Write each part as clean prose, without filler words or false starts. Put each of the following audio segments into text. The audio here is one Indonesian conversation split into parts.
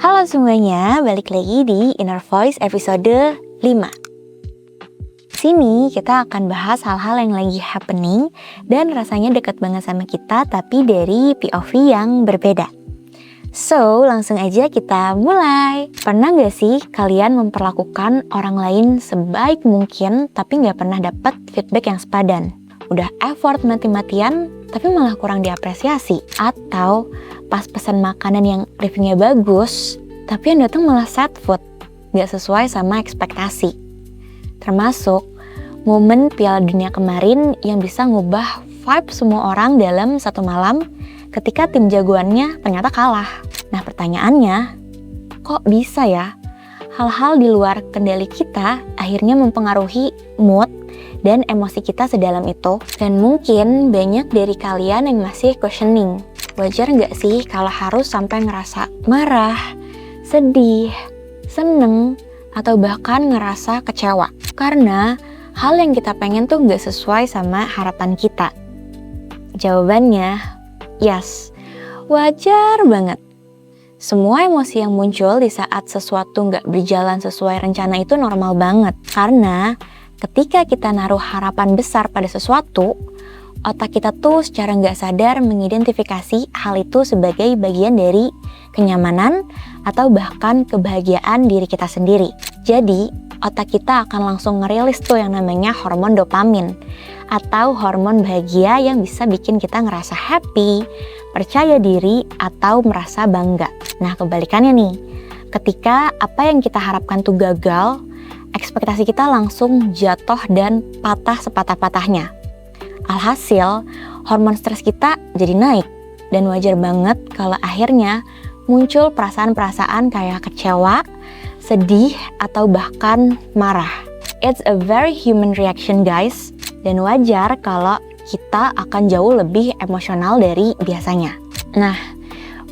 Halo semuanya, balik lagi di Inner Voice episode 5. Sini kita akan bahas hal-hal yang lagi happening dan rasanya dekat banget sama kita tapi dari POV yang berbeda. So, langsung aja kita mulai. Pernah gak sih kalian memperlakukan orang lain sebaik mungkin tapi gak pernah dapat feedback yang sepadan? Udah effort mati-matian tapi malah kurang diapresiasi. Atau pas pesan makanan yang reviewnya bagus tapi yang datang malah sad food, gak sesuai sama ekspektasi. Termasuk momen Piala Dunia kemarin yang bisa ngubah vibe semua orang dalam satu malam ketika tim jagoannya ternyata kalah. Nah pertanyaannya, kok bisa ya hal-hal di luar kendali kita akhirnya mempengaruhi mood dan emosi kita sedalam itu? Dan mungkin banyak dari kalian yang masih questioning, wajar nggak sih kalau harus sampai ngerasa marah, sedih, seneng, atau bahkan ngerasa kecewa karena hal yang kita pengen tuh nggak sesuai sama harapan kita? Jawabannya, yes, wajar banget. Semua emosi yang muncul di saat sesuatu nggak berjalan sesuai rencana itu normal banget. Karena ketika kita naruh harapan besar pada sesuatu, otak kita tuh secara nggak sadar mengidentifikasi hal itu sebagai bagian dari kenyamanan atau bahkan kebahagiaan diri kita sendiri. Jadi, otak kita akan langsung ngerilis tuh yang namanya hormon dopamin atau hormon bahagia yang bisa bikin kita ngerasa happy, percaya diri, atau merasa bangga. Nah, kebalikannya nih, ketika apa yang kita harapkan tuh gagal, ekspektasi kita langsung jatuh dan patah sepatah-patahnya. Alhasil, hormon stres kita jadi naik, dan wajar banget kalau akhirnya muncul perasaan-perasaan kayak kecewa, sedih, atau bahkan marah. It's a very human reaction guys, dan wajar kalau kita akan jauh lebih emosional dari biasanya. Nah,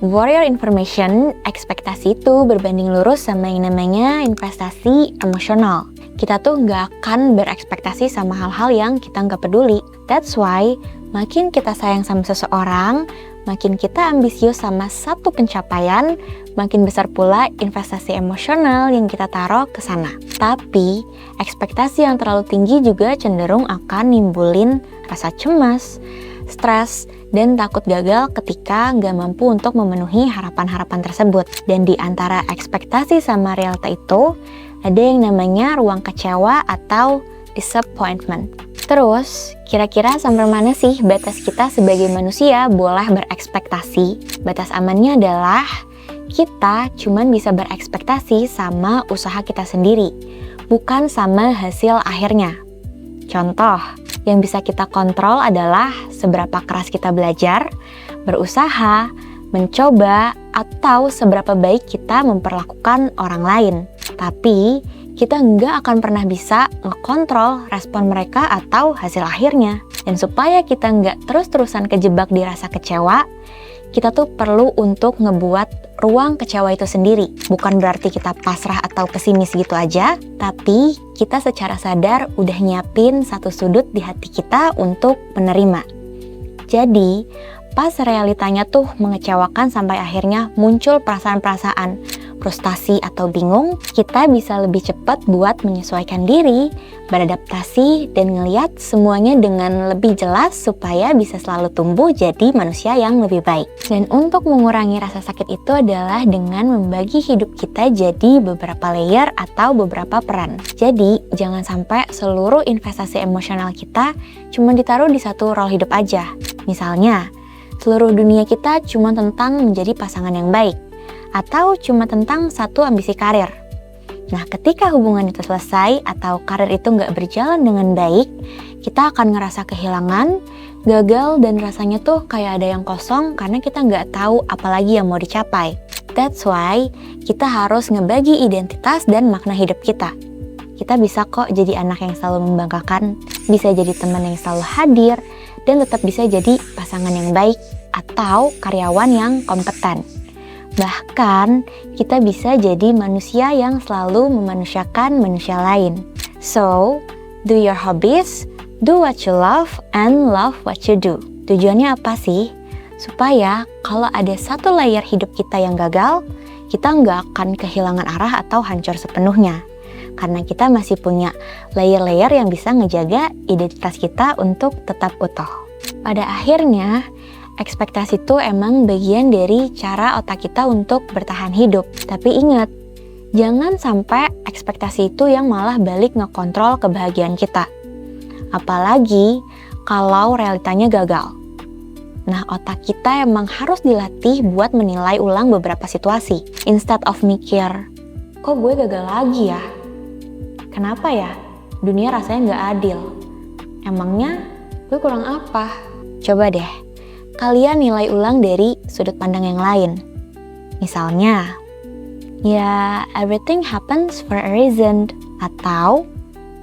for your information, ekspektasi itu berbanding lurus sama yang namanya investasi emosional. Kita tuh nggak akan berekspektasi sama hal-hal yang kita nggak peduli. That's why, makin kita sayang sama seseorang, makin kita ambisius sama satu pencapaian, makin besar pula investasi emosional yang kita taruh ke sana. Tapi, ekspektasi yang terlalu tinggi juga cenderung akan nimbulin rasa cemas, stres, dan takut gagal ketika nggak mampu untuk memenuhi harapan-harapan tersebut. Dan di antara ekspektasi sama realita itu, ada yang namanya ruang kecewa atau disappointment. Terus, kira-kira sampai mana sih batas kita sebagai manusia boleh berekspektasi? Batas amannya adalah kita cuman bisa berekspektasi sama usaha kita sendiri, bukan sama hasil akhirnya. Contoh, yang bisa kita kontrol adalah seberapa keras kita belajar, berusaha, mencoba, atau seberapa baik kita memperlakukan orang lain. Tapi, kita nggak akan pernah bisa ngekontrol respon mereka atau hasil akhirnya. Dan supaya kita nggak terus-terusan kejebak di rasa kecewa, kita tuh perlu untuk ngebuat ruang kecewa itu sendiri. Bukan berarti kita pasrah atau pesimis gitu aja, tapi kita secara sadar udah nyiapin satu sudut di hati kita untuk menerima. Jadi, pas realitanya tuh mengecewakan sampai akhirnya muncul perasaan-perasaan frustasi atau bingung, kita bisa lebih cepat buat menyesuaikan diri, beradaptasi, dan ngeliat semuanya dengan lebih jelas supaya bisa selalu tumbuh jadi manusia yang lebih baik. Dan untuk mengurangi rasa sakit itu adalah dengan membagi hidup kita jadi beberapa layer atau beberapa peran. Jadi, jangan sampai seluruh investasi emosional kita cuma ditaruh di satu role hidup aja. Misalnya, seluruh dunia kita cuma tentang menjadi pasangan yang baik, atau cuma tentang satu ambisi karir. Nah, ketika hubungan itu selesai atau karir itu nggak berjalan dengan baik, kita akan ngerasa kehilangan, gagal, dan rasanya tuh kayak ada yang kosong karena kita nggak tahu apa lagi yang mau dicapai. That's why kita harus ngebagi identitas dan makna hidup kita. Kita bisa kok jadi anak yang selalu membanggakan, bisa jadi teman yang selalu hadir, dan tetap bisa jadi pasangan yang baik atau karyawan yang kompeten. Bahkan, kita bisa jadi manusia yang selalu memanusiakan manusia lain. So, do your hobbies, do what you love, and love what you do. Tujuannya apa sih? Supaya kalau ada satu layer hidup kita yang gagal, kita nggak akan kehilangan arah atau hancur sepenuhnya. Karena kita masih punya layer-layer yang bisa ngejaga identitas kita untuk tetap utuh. Pada akhirnya, ekspektasi itu emang bagian dari cara otak kita untuk bertahan hidup. Tapi ingat, jangan sampai ekspektasi itu yang malah balik ngekontrol kebahagiaan kita. Apalagi kalau realitanya gagal. Nah, otak kita emang harus dilatih buat menilai ulang beberapa situasi. Instead of mikir, kok gue gagal lagi ya? Kenapa ya? Dunia rasanya gak adil. Emangnya gue kurang apa? Coba deh, kalian nilai ulang dari sudut pandang yang lain. Misalnya, ya everything happens for a reason. Atau,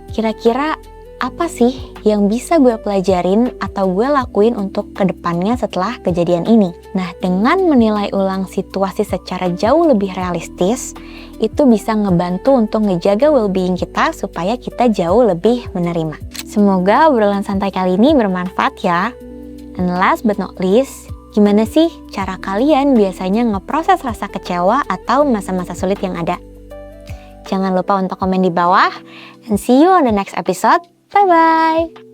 kira-kira apa sih yang bisa gue pelajarin atau gue lakuin untuk kedepannya setelah kejadian ini? Nah, dengan menilai ulang situasi secara jauh lebih realistis, itu bisa ngebantu untuk ngejaga well-being kita supaya kita jauh lebih menerima. Semoga obrolan santai kali ini bermanfaat ya. And last but not least, gimana sih cara kalian biasanya ngeproses rasa kecewa atau masa-masa sulit yang ada? Jangan lupa untuk komen di bawah, and see you on the next episode. Bye-bye!